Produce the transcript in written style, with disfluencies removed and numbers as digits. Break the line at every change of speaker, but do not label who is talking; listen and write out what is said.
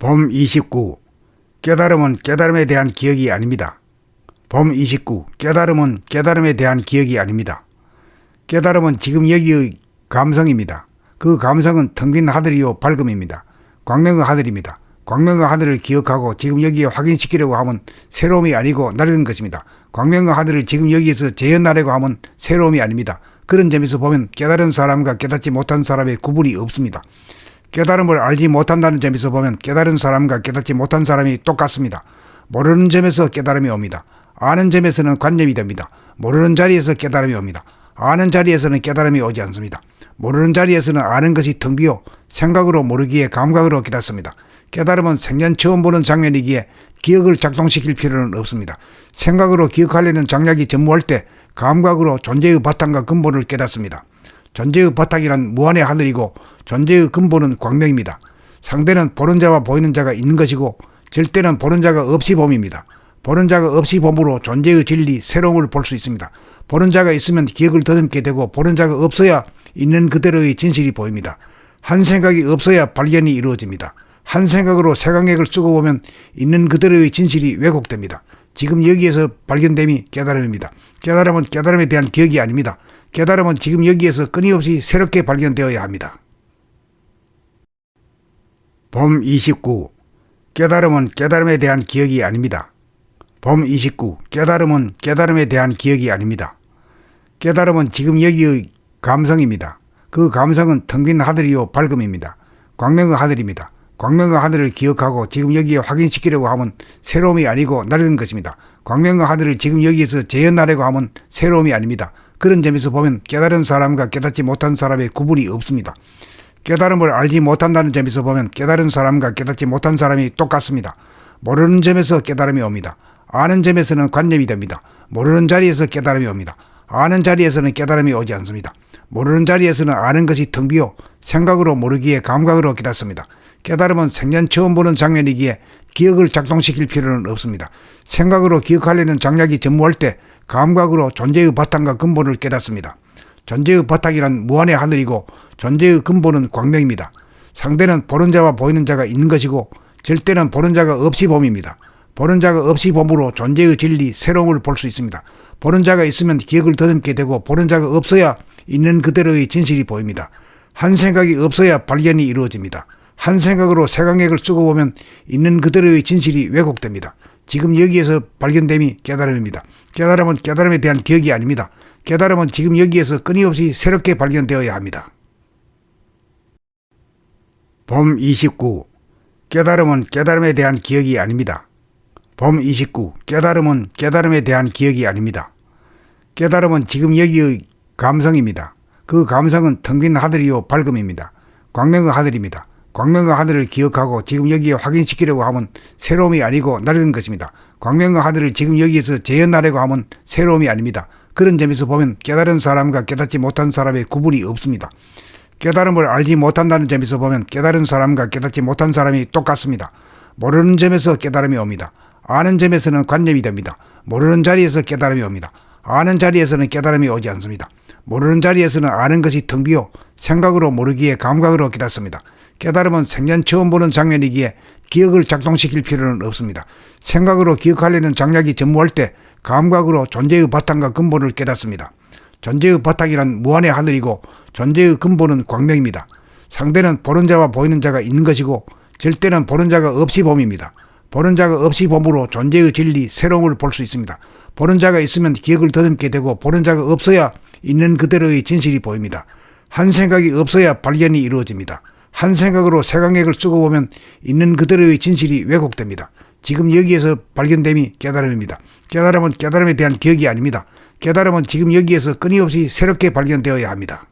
봄 29. 깨달음은 깨달음에 대한 기억이 아닙니다. 봄 29. 깨달음은 깨달음에 대한 기억이 아닙니다. 깨달음은 지금 여기의 감성입니다. 그 감성은 텅 빈 하늘이요 밝음입니다. 광명의 하늘입니다. 광명의 하늘을 기억하고 지금 여기에 확인시키려고 하면 새로움이 아니고 낡은 것입니다. 광명의 하늘을 지금 여기에서 재현하려고 하면 새로움이 아닙니다. 그런 점에서 보면 깨달은 사람과 깨닫지 못한 사람의 구분이 없습니다. 깨달음을 알지 못한다는 점에서 보면 깨달은 사람과 깨닫지 못한 사람이 똑같습니다. 모르는 점에서 깨달음이 옵니다. 아는 점에서는 관념이 됩니다. 모르는 자리에서 깨달음이 옵니다. 아는 자리에서는 깨달음이 오지 않습니다. 모르는 자리에서는 아는 것이 텅 비어 생각으로 모르기에 감각으로 깨닫습니다. 깨달음은 생전 처음 보는 장면이기에 기억을 작동시킬 필요는 없습니다. 생각으로 기억하려는 장약이 전무할 때 감각으로 존재의 바탕과 근본을 깨닫습니다. 존재의 바탕이란 무한의 하늘이고 존재의 근본은 광명입니다. 상대는 보는 자와 보이는 자가 있는 것이고 절대는 보는 자가 없이 봄입니다. 보는 자가 없이 봄으로 존재의 진리, 새로움을 볼 수 있습니다. 보는 자가 있으면 기억을 더듬게 되고 보는 자가 없어야 있는 그대로의 진실이 보입니다. 한 생각이 없어야 발견이 이루어집니다. 한 생각으로 색안경을 쓰고 보면 있는 그대로의 진실이 왜곡됩니다. 지금 여기에서 발견됨이 깨달음입니다. 깨달음은 깨달음에 대한 기억이 아닙니다. 깨달음은 지금 여기에서 끊임없이 새롭게 발견되어야 합니다. 봄 29. 깨달음은 깨달음에 대한 기억이 아닙니다. 봄 29. 깨달음은 깨달음에 대한 기억이 아닙니다. 깨달음은 지금 여기의 감성입니다. 그 감성은 텅 빈 하늘이요 밝음입니다. 광명의 하늘입니다. 광명의 하늘을 기억하고 지금 여기에 확인시키려고 하면 새로움이 아니고 낡은 것입니다. 광명의 하늘을 지금 여기에서 재현하려고 하면 새로움이 아닙니다. 그런 점에서 보면 깨달은 사람과 깨닫지 못한 사람의 구분이 없습니다. 깨달음을 알지 못한다는 점에서 보면 깨달은 사람과 깨닫지 못한 사람이 똑같습니다. 모르는 점에서 깨달음이 옵니다. 아는 점에서는 관념이 됩니다. 모르는 자리에서 깨달음이 옵니다. 아는 자리에서는 깨달음이 오지 않습니다. 모르는 자리에서는 아는 것이 텅 비어 생각으로 모르기에 감각으로 깨닫습니다. 깨달음은 생전 처음 보는 장면이기에 기억을 작동시킬 필요는 없습니다. 생각으로 기억하려는 장약이 전무할 때 감각으로 존재의 바탕과 근본을 깨닫습니다. 존재의 바탕이란 무한의 하늘이고 존재의 근본은 광명입니다. 상대는 보는 자와 보이는 자가 있는 것이고 절대는 보는 자가 없이 봄입니다. 보는 자가 없이 봄으로 존재의 진리, 새로움을 볼 수 있습니다. 보는 자가 있으면 기억을 더듬게 되고 보는 자가 없어야 있는 그대로의 진실이 보입니다. 한 생각이 없어야 발견이 이루어집니다. 한 생각으로 색안경을 쓰고 보면 있는 그대로의 진실이 왜곡됩니다. 지금 여기에서 발견됨이 깨달음입니다. 깨달음은 깨달음에 대한 기억이 아닙니다. 깨달음은 지금 여기에서 끊임없이 새롭게 발견되어야 합니다. 봄 29. 깨달음은 깨달음에 대한 기억이 아닙니다. 봄 29. 깨달음은 깨달음에 대한 기억이 아닙니다. 깨달음은 지금 여기의 감성입니다. 그 감성은 텅 빈 하늘이요 밝음입니다. 광명의 하늘입니다. 광명의 하늘을 기억하고 지금 여기에 확인시키려고 하면 새로움이 아니고 낡은 것입니다. 광명의 하늘을 지금 여기에서 재현하려고 하면 새로움이 아닙니다. 그런 점에서 보면 깨달은 사람과 깨닫지 못한 사람의 구분이 없습니다. 깨달음을 알지 못한다는 점에서 보면 깨달은 사람과 깨닫지 못한 사람이 똑같습니다. 모르는 점에서 깨달음이 옵니다. 아는 점에서는 관념이 됩니다. 모르는 자리에서 깨달음이 옵니다. 아는 자리에서는 깨달음이 오지 않습니다. 모르는 자리에서는 아는 것이 텅 비어 생각으로 모르기에 감각으로 깨닫습니다. 깨달음은 생전 처음 보는 장면이기에 기억을 작동시킬 필요는 없습니다. 생각으로 기억하려는 장약이 전무할 때 감각으로 존재의 바탕과 근본을 깨닫습니다. 존재의 바탕이란 무한의 하늘이고 존재의 근본은 광명입니다. 상대는 보는 자와 보이는 자가 있는 것이고 절대는 보는 자가 없이 봄입니다. 보는 자가 없이 봄으로 존재의 진리, 새로움을 볼 수 있습니다. 보는 자가 있으면 기억을 더듬게 되고 보는 자가 없어야 있는 그대로의 진실이 보입니다. 한 생각이 없어야 발견이 이루어집니다. 한 생각으로 색안경을 쓰고 보면 있는 그대로의 진실이 왜곡됩니다. 지금 여기에서 발견됨이 깨달음입니다. 깨달음은 깨달음에 대한 기억이 아닙니다. 깨달음은 지금 여기에서 끊임없이 새롭게 발견되어야 합니다.